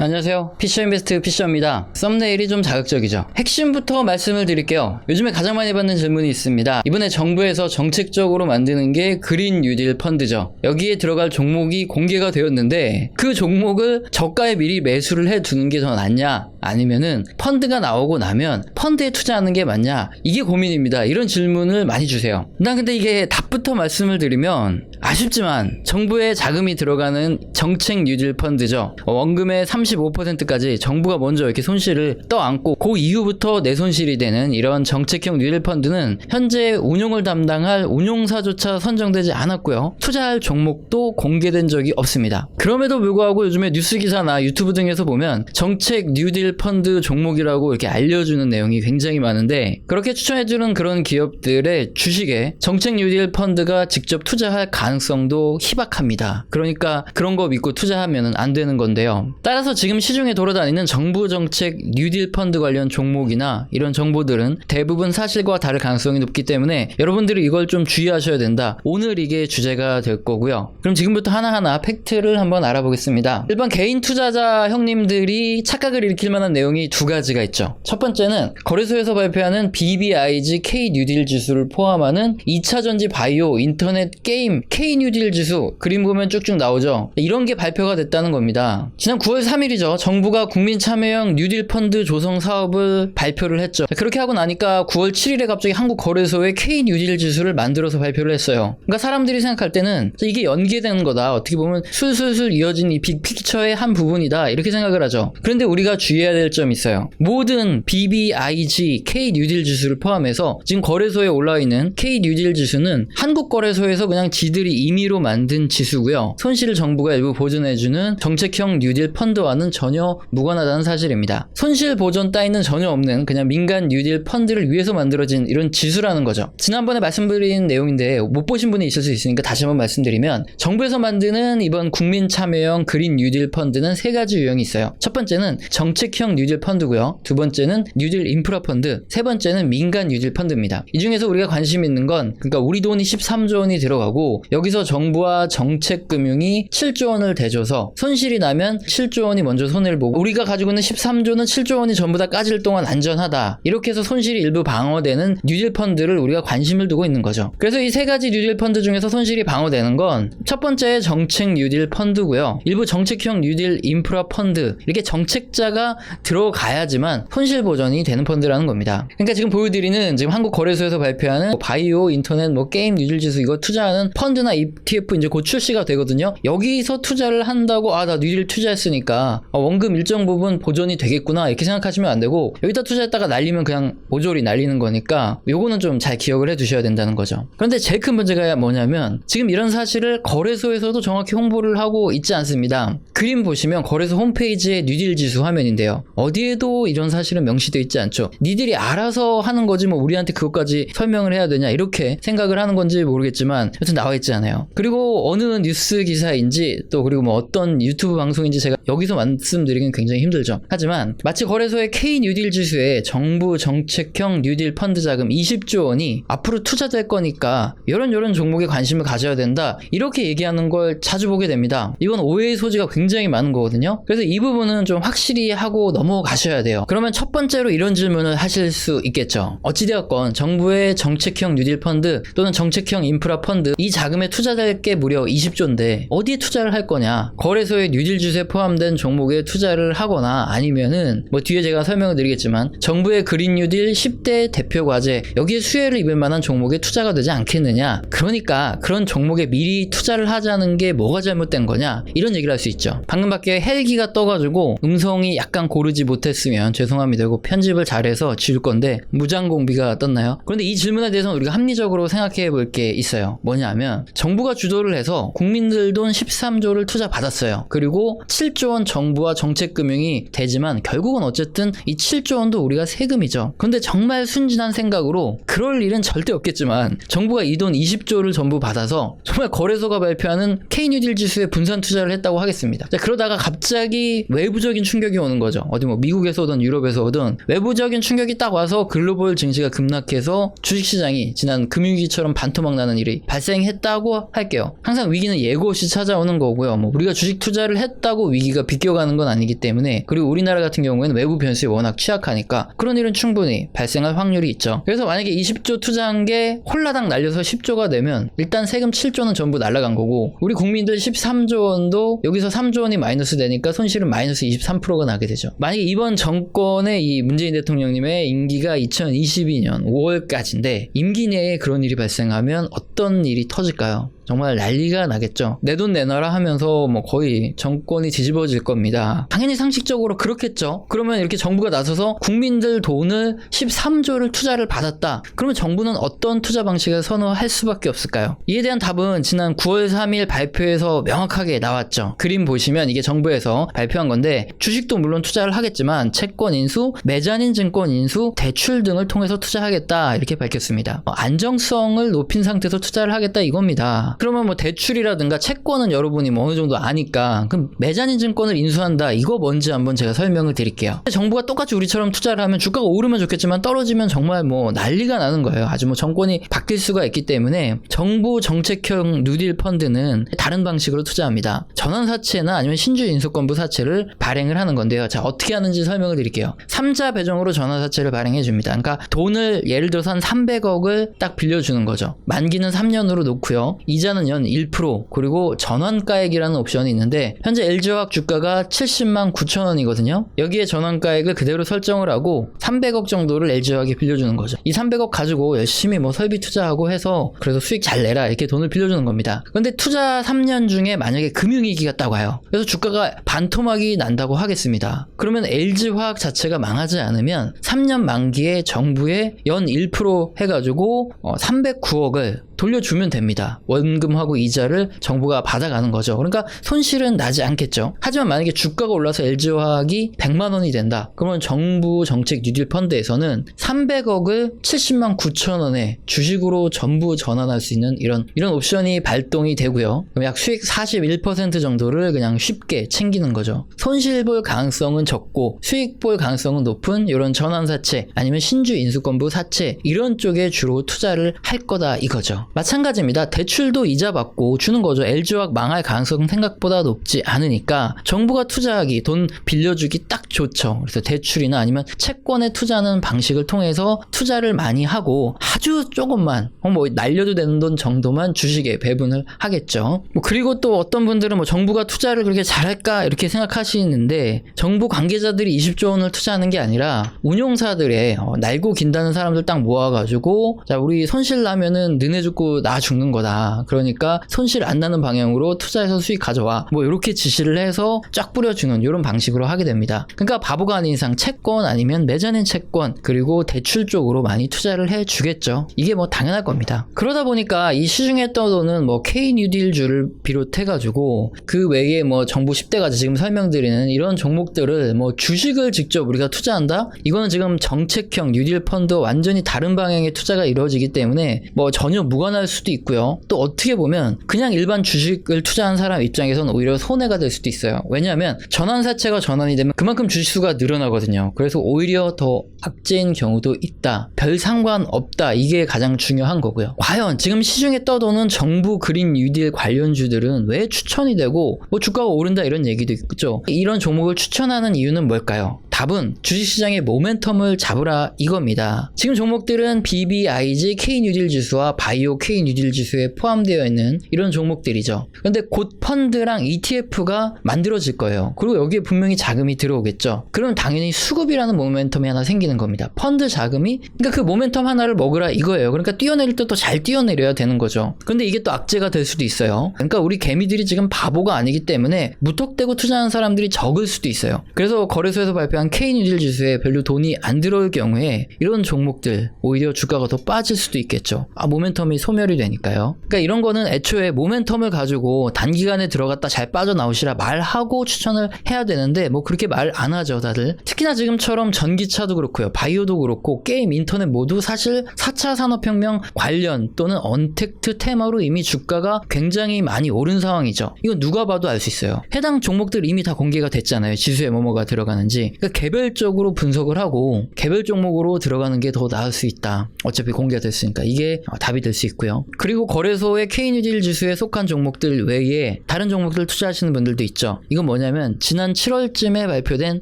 안녕하세요. 피셔인베스트 피셔입니다. 썸네일이 좀 자극적이죠. 핵심부터 말씀을 드릴게요. 요즘에 가장 많이 받는 질문이 있습니다. 이번에 정부에서 정책적으로 만드는 게 그린 뉴딜 펀드죠. 여기에 들어갈 종목이 공개가 되었는데 그 종목을 저가에 미리 매수를 해두는 게 더 낫냐, 아니면은 펀드가 나오고 나면 펀드에 투자하는 게 맞냐, 이게 고민입니다. 이런 질문을 많이 주세요. 난 근데 이게 답부터 말씀을 드리면, 아쉽지만 정부의 자금이 들어가는 정책 뉴딜 펀드죠. 원금의 35%까지 정부가 먼저 이렇게 손실을 떠안고 그 이후부터 내 손실이 되는 이런 정책형 뉴딜 펀드는 현재 운용을 담당할 운용사조차 선정되지 않았고요. 투자할 종목도 공개된 적이 없습니다. 그럼에도 불구하고 요즘에 뉴스 기사나 유튜브 등에서 보면 정책 뉴딜 펀드 종목이라고 이렇게 알려주는 내용이 굉장히 많은데, 그렇게 추천해주는 그런 기업들의 주식에 정책 뉴딜 펀드가 직접 투자할 가능성도 희박합니다. 그러니까 그런 거 믿고 투자하면 안 되는 건데요. 따라서 지금 시중에 돌아다니는 정부 정책 뉴딜 펀드 관련 종목이나 이런 정보들은 대부분 사실과 다를 가능성이 높기 때문에 여러분들이 이걸 좀 주의하셔야 된다. 오늘 이게 주제가 될 거고요. 그럼 지금부터 하나하나 팩트를 한번 알아보겠습니다. 일반 개인 투자자 형님들이 착각을 일으킬 만한 내용이 두 가지가 있죠. 첫 번째는 거래소에서 발표하는 BBIG K 뉴딜 지수를 포함하는 2차전지 바이오, 인터넷, 게임, K 뉴딜 지수, 그림 보면 쭉쭉 나오죠. 이런 게 발표가 됐다는 겁니다. 지난 9월 3일이죠. 정부가 국민 참여형 뉴딜 펀드 조성 사업을 발표를 했죠. 그렇게 하고 나니까 9월 7일에 갑자기 한국 거래소에 K 뉴딜 지수를 만들어서 발표를 했어요. 그러니까 사람들이 생각할 때는 이게 연계되는 거다, 어떻게 보면 술술술 이어진 이 빅픽처의 한 부분이다, 이렇게 생각을 하죠. 그런데 우리가 주의해야 될 점이 있어요. 모든 BBIG K 뉴딜 지수를 포함해서 지금 거래소에 올라와 있는 K 뉴딜 지수는 한국 거래소에서 그냥 지들이 임의로 만든 지수고요. 손실을 정부가 일부 보전해주는 정책형 뉴딜 펀드와는 전혀 무관하다는 사실입니다. 손실 보전 따위는 전혀 없는 그냥 민간 뉴딜 펀드를 위해서 만들어진 이런 지수라는 거죠. 지난번에 말씀드린 내용인데 못 보신 분이 있을 수 있으니까 다시 한번 말씀드리면, 정부에서 만드는 이번 국민 참여형 그린 뉴딜 펀드는 세 가지 유형이 있어요. 첫 번째는 정책형 뉴딜 펀드고요. 두 번째는 뉴딜 인프라 펀드, 세 번째는 민간 뉴딜 펀드입니다. 이 중에서 우리가 관심 있는 건, 그러니까 우리 돈이 13조 원이 들어가고 여기서 정부와 정책금융이 7조 원을 대줘서 손실이 나면 7조 원이 먼저 손해를 보고 우리가 가지고 있는 13조는 7조 원이 전부 다 까질 동안 안전하다, 이렇게 해서 손실이 일부 방어되는 뉴딜 펀드를 우리가 관심을 두고 있는 거죠. 그래서 이 세 가지 뉴딜 펀드 중에서 손실이 방어되는 건 첫 번째 정책 뉴딜 펀드고요. 일부 정책형 뉴딜 인프라 펀드, 이렇게 정책자가 들어가야지만 손실 보전이 되는 펀드라는 겁니다. 그러니까 지금 보여드리는, 지금 한국 거래소에서 발표하는 바이오, 인터넷, 게임 뉴딜 지수, 이거 투자하는 펀드나 ETF 이제 곧 출시가 되거든요. 여기서 투자를 한다고 나 뉴딜 투자했으니까 원금 일정 부분 보존이 되겠구나, 이렇게 생각하시면 안 되고, 여기다 투자했다가 날리면 그냥 모조리 날리는 거니까 요거는 좀 잘 기억을 해 두셔야 된다는 거죠. 그런데 제일 큰 문제가 뭐냐면, 지금 이런 사실을 거래소에서도 정확히 홍보를 하고 있지 않습니다. 그림 보시면 거래소 홈페이지의 뉴딜 지수 화면인데요. 어디에도 이런 사실은 명시되어 있지 않죠. 니들이 알아서 하는 거지 뭐 우리한테 그것까지 설명을 해야 되냐, 이렇게 생각을 하는 건지 모르겠지만 여튼 나와 있지 않아요. 그리고 어느 뉴스 기사인지, 또 그리고 뭐 어떤 유튜브 방송인지 제가 여기서 말씀드리긴 굉장히 힘들죠. 하지만 마치 거래소의 K 뉴딜 지수에 정부 정책형 뉴딜 펀드 자금 20조 원이 앞으로 투자될 거니까 이런 종목에 관심을 가져야 된다, 이렇게 얘기하는 걸 자주 보게 됩니다. 이건 오해의 소지가 굉장히 많은 거거든요. 그래서 이 부분은 좀 확실히 하고 넘어가셔야 돼요. 그러면 첫 번째로 이런 질문을 하실 수 있겠죠. 어찌되었건 정부의 정책형 뉴딜 펀드 또는 정책형 인프라 펀드, 이 자금에 투자될 게 무려 20조인데 어디에 투자를 할 거냐, 거래소의 뉴딜 지수에 포함된 종목에 투자를 하거나, 아니면은 뭐 뒤에 제가 설명을 드리겠지만 정부의 그린 뉴딜 10대 대표 과제, 여기에 수혜를 입을 만한 종목에 투자가 되지 않겠느냐. 그러니까 그런 종목에 미리 투자를 하자는 게 뭐가 잘못된 거냐, 이런 얘기를 할 수 있죠. 방금 밖에 헬기가 떠가지고 음성이 약간 고르지 못했으면 죄송합니다. 이거 편집을 잘해서 지울 건데 무장공비가 떴나요? 그런데 이 질문에 대해서는 우리가 합리적으로 생각해 볼 게 있어요. 뭐냐면, 정부가 주도를 해서 국민들 돈 13조를 투자 받았어요. 그리고 7조 원 정부와 정책금융이 되지만 결국은 어쨌든 이 7조 원도 우리가 세금이죠. 근데 정말 순진한 생각으로, 그럴 일은 절대 없겠지만 정부가 이 돈 20조를 전부 받아서 정말 거래소가 발표하는 K 뉴딜 지수에 분산 투자를 했다고 하겠습니다. 자, 그러다가 갑자기 외부적인 충격이 오는 거죠. 어디 뭐 미국에서 오든 유럽에서 오든 외부적인 충격이 딱 와서 글로벌 증시가 급락해서 주식시장이 지난 금융위기처럼 반토막 나는 일이 발생했다고 투자하고 할게요. 항상 위기는 예고 없이 찾아오는 거고요. 뭐 우리가 주식 투자를 했다고 위기가 비껴가는 건 아니기 때문에, 그리고 우리나라 같은 경우에는 외부 변수에 워낙 취약하니까 그런 일은 충분히 발생할 확률이 있죠. 그래서 만약에 20조 투자한 게 홀라당 날려서 10조가 되면 일단 세금 7조는 전부 날아간 거고, 우리 국민들 13조 원도 여기서 3조 원이 마이너스 되니까 손실은 마이너스 23%가 나게 되죠. 만약에 이번 정권의 이 문재인 대통령님의 임기가 2022년 5월까지인데 임기 내에 그런 일이 발생하면 어떤 일이 터질까요? 정말 난리가 나겠죠. 내 돈 내놔라 하면서 뭐 거의 정권이 뒤집어질 겁니다. 당연히 상식적으로 그렇겠죠. 그러면 이렇게 정부가 나서서 국민들 돈을 13조를 투자를 받았다. 그러면 정부는 어떤 투자 방식을 선호할 수밖에 없을까요? 이에 대한 답은 지난 9월 3일 발표에서 명확하게 나왔죠. 그림 보시면 이게 정부에서 발표한 건데, 주식도 물론 투자를 하겠지만 채권 인수, 메자닌 증권 인수, 대출 등을 통해서 투자하겠다 이렇게 밝혔습니다. 안정성을 높인 상태에서 투자를 하겠다 이겁니다. 그러면 뭐 대출이라든가 채권은 여러분이 뭐 어느 정도 아니까, 그럼 메자닌 증권을 인수한다, 이거 뭔지 한번 제가 설명을 드릴게요. 정부가 똑같이 우리처럼 투자를 하면 주가가 오르면 좋겠지만 떨어지면 정말 뭐 난리가 나는 거예요. 아주 뭐 정권이 바뀔 수가 있기 때문에 정부 정책형 뉴딜 펀드는 다른 방식으로 투자합니다. 전환사채나 아니면 신주 인수권부 사채를 발행을 하는 건데요. 자, 어떻게 하는지 설명을 드릴게요. 3자 배정으로 전환사채를 발행해 줍니다. 그러니까 돈을 예를 들어서 한 300억을 딱 빌려주는 거죠. 만기는 3년으로 놓고요. 이자는 연 1%, 그리고 전환가액이라는 옵션이 있는데 현재 LG화학 주가가 70만 9천 원이거든요. 여기에 전환가액을 그대로 설정을 하고 300억 정도를 LG화학에 빌려주는 거죠. 이 300억 가지고 열심히 뭐 설비 투자하고 해서 그래서 수익 잘 내라 이렇게 돈을 빌려주는 겁니다. 그런데 투자 3년 중에 만약에 금융위기가 딱 와요. 그래서 주가가 반토막이 난다고 하겠습니다. 그러면 LG화학 자체가 망하지 않으면 3년 만기에 정부에 연 1% 해가지고 309억을 돌려주면 됩니다. 원금하고 이자를 정부가 받아가는 거죠. 그러니까 손실은 나지 않겠죠. 하지만 만약에 주가가 올라서 LG화학이 100만 원이 된다. 그러면 정부 정책 뉴딜 펀드에서는 300억을 70만 9천 원에 주식으로 전부 전환할 수 있는 이런 옵션이 발동이 되고요. 그럼 약 수익 41% 정도를 그냥 쉽게 챙기는 거죠. 손실 볼 가능성은 적고 수익 볼 가능성은 높은 이런 전환사채 아니면 신주 인수권부 사채, 이런 쪽에 주로 투자를 할 거다 이거죠. 마찬가지입니다. 대출도 이자 받고 주는 거죠. LG화학 망할 가능성은 생각보다 높지 않으니까 정부가 투자하기, 돈 빌려주기 딱 좋죠. 그래서 대출이나 아니면 채권에 투자하는 방식을 통해서 투자를 많이 하고 아주 조금만 뭐 날려도 되는 돈 정도만 주식에 배분을 하겠죠. 뭐 그리고 또 어떤 분들은 뭐 정부가 투자를 그렇게 잘할까 이렇게 생각하시는데, 정부 관계자들이 20조 원을 투자하는 게 아니라 운용사들의 날고 긴다는 사람들 딱 모아가지고, 자, 우리 손실 나면은 너네 죽고 나 죽는 거다. 그러니까 손실 안 나는 방향으로 투자해서 수익 가져와. 뭐 이렇게 지시를 해서 쫙 뿌려주는 이런 방식으로 하게 됩니다. 그러니까 바보가 아닌 이상 채권 아니면 매자닌 채권 그리고 대출 쪽으로 많이 투자를 해주겠죠. 이게 뭐 당연할 겁니다. 그러다 보니까 이 시중에 떠도는 뭐 K 뉴딜주를 비롯해가지고 그 외에 뭐 정부 10대가지 지금 설명드리는 이런 종목들을 뭐 주식을 직접 우리가 투자한다? 이거는 지금 정책형 뉴딜 펀드 완전히 다른 방향의 투자가 이루어지기 때문에 뭐 전혀 무관할 수도 있고요. 또 어떻게 보면 그냥 일반 주식을 투자한 사람 입장에서는 오히려 손해가 될 수도 있어요. 왜냐하면 전환사채가 전환이 되면 그만큼 주식수가 늘어나거든요. 그래서 오히려 더 악재인 경우도 있다. 별 상관없다. 이게 가장 중요한 거고요. 과연 지금 시중에 떠도는 정부 그린 뉴딜 관련주들은 왜 추천이 되고 뭐 주가가 오른다 이런 얘기도 있죠. 이런 종목을 추천하는 이유는 뭘까요? 답은 주식시장의 모멘텀을 잡으라 이겁니다. 지금 종목들은 BBIG K뉴딜 지수와 바이오 K뉴딜 지수에 포함되어 있는 이런 종목들이죠. 근데 곧 펀드랑 ETF가 만들어질 거예요. 그리고 여기에 분명히 자금이 들어오겠죠. 그러면 당연히 수급이라는 모멘텀이 하나 생기는 겁니다. 펀드 자금이, 그러니까 그 모멘텀 하나를 먹으라 이거예요. 그러니까 뛰어내릴 때 또 잘 뛰어내려야 되는 거죠. 근데 이게 또 악재가 될 수도 있어요. 그러니까 우리 개미들이 지금 바보가 아니기 때문에 무턱대고 투자하는 사람들이 적을 수도 있어요. 그래서 거래소에서 발표한 K뉴딜 지수에 별로 돈이 안 들어올 경우에 이런 종목들 오히려 주가가 더 빠질 수도 있겠죠. 모멘텀이 소멸이 되니까요. 그러니까 이런 거는 애초에 모멘텀을 가지고 단기간에 들어갔다 잘 빠져나오시라 말하고 추천을 해야 되는데 뭐 그렇게 말 안 하죠 다들. 특히나 지금처럼 전기차도 그렇고요, 바이오도 그렇고 게임, 인터넷 모두 사실 4차 산업혁명 관련 또는 언택트 테마로 이미 주가가 굉장히 많이 오른 상황이죠. 이거 누가 봐도 알 수 있어요. 해당 종목들 이미 다 공개가 됐잖아요. 지수에 뭐뭐가 들어가는지. 그러니까 개별적으로 분석을 하고 개별 종목으로 들어가는 게 더 나을 수 있다. 어차피 공개가 됐으니까 이게 답이 될 수 있고요. 그리고 거래소의 K뉴딜 지수에 속한 종목들 외에 다른 종목들 투자하시는 분들도 있죠. 이건 뭐냐면 지난 7월쯤에 발표된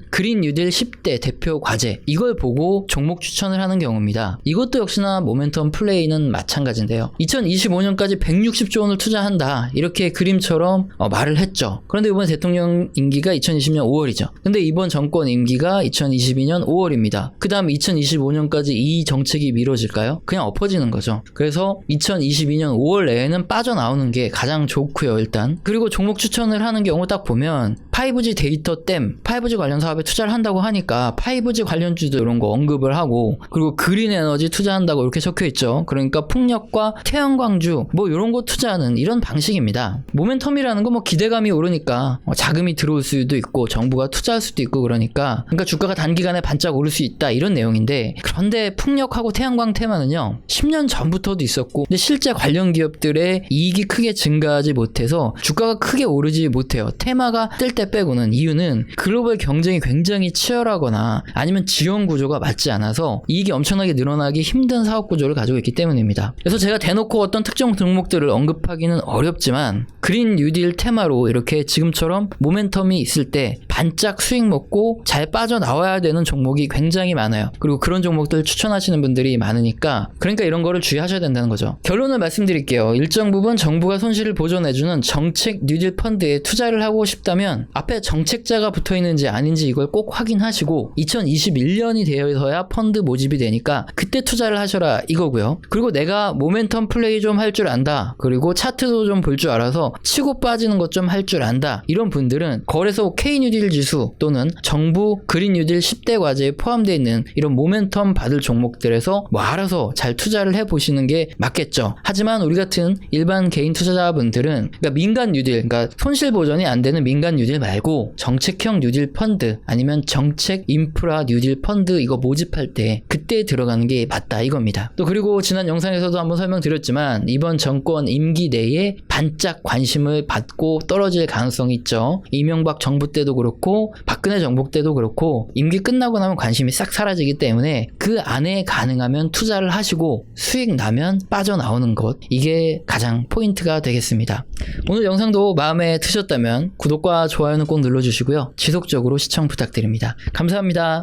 그린 뉴딜 10대 대표 과제, 이걸 보고 종목 추천을 하는 경우입니다. 이것도 역시나 모멘텀 플레이는 마찬가지인데요. 2025년까지 160조 원을 투자한다, 이렇게 그림처럼 말을 했죠. 그런데 이번 대통령 임기가 2020년 5월이죠. 근데 이번 정권 임기가 2022년 5월입니다. 그 다음 2025년까지 이 정책이 미뤄질까요? 그냥 엎어지는 거죠. 그래서 2022년 5월 내에는 빠져나오는 게 가장 좋고요, 일단. 그리고 종목 추천을 하는 경우 딱 보면 5G 데이터 댐, 5G 관련 사업에 투자를 한다고 하니까 5G 관련주도 이런 거 언급을 하고, 그리고 그린 에너지 투자한다고 이렇게 적혀 있죠. 그러니까 풍력과 태양광주 뭐 이런 거 투자하는 이런 방식입니다. 모멘텀이라는 거 뭐 기대감이 오르니까 자금이 들어올 수도 있고 정부가 투자할 수도 있고 그러니까 주가가 단기간에 반짝 오를 수 있다, 이런 내용인데, 그런데 풍력하고 태양광 테마는요 10년 전부터도 있었고, 근데 실제 관련 기업들의 이익이 크게 증가하지 못해서 주가가 크게 오르지 못해요. 테마가 뜰 때 빼고는. 이유는 글로벌 경쟁이 굉장히 치열하거나 아니면 지원 구조가 맞지 않아서 이익이 엄청나게 늘어나기 힘든 사업 구조를 가지고 있기 때문입니다. 그래서 제가 대놓고 어떤 특정 종목들을 언급하기는 어렵지만 그린 뉴딜 테마로 이렇게 지금처럼 모멘텀이 있을 때 반짝 수익 먹고 잘 빠져나와야 되는 종목이 굉장히 많아요. 그리고 그런 종목들 추천하시는 분들이 많으니까, 그러니까 이런 거를 주의하셔야 된다는 거죠. 결론을 말씀드릴게요. 일정 부분 정부가 손실을 보전해주는 정책 뉴딜 펀드에 투자를 하고 싶다면 앞에 정책자가 붙어있는지 아닌지 이걸 꼭 확인하시고 2021년이 되어서야 펀드 모집이 되니까 그때 투자를 하셔라, 이거고요. 그리고 내가 모멘텀 플레이 좀 할 줄 안다, 그리고 차트도 좀 볼 줄 알아서 치고 빠지는 것 좀 할 줄 안다, 이런 분들은 거래소 K뉴딜 지수 또는 정부 그린 뉴딜 10대 과제에 포함되어 있는 이런 모멘텀 받을 종목들에서 뭐 알아서 잘 투자를 해보시는 게 맞겠죠. 하지만 우리 같은 일반 개인 투자자분들은, 그러니까 민간 뉴딜, 그러니까 손실 보전이 안 되는 민간 뉴딜 말고 정책형 뉴딜 펀드 아니면 정책 인프라 뉴딜 펀드, 이거 모집할 때 그때 들어가는 게 맞다, 이겁니다. 또 그리고 지난 영상에서도 한번 설명드렸지만 이번 정권 임기 내에 반짝 관심을 받고 떨어질 가능성이 있죠. 이명박 정부 때도 그렇고 박근혜 정부 때도 그렇고 임기 끝나고 나면 관심이 싹 사라지기 때문에 그 안에 가능하면 투자를 하시고 수익 나면 빠져나오는 것, 이게 가장 포인트가 되겠습니다. 오늘 영상도 마음에 드셨다면 구독과 좋아요는 꼭 눌러주시고요. 지속적으로 시청 부탁드립니다. 감사합니다.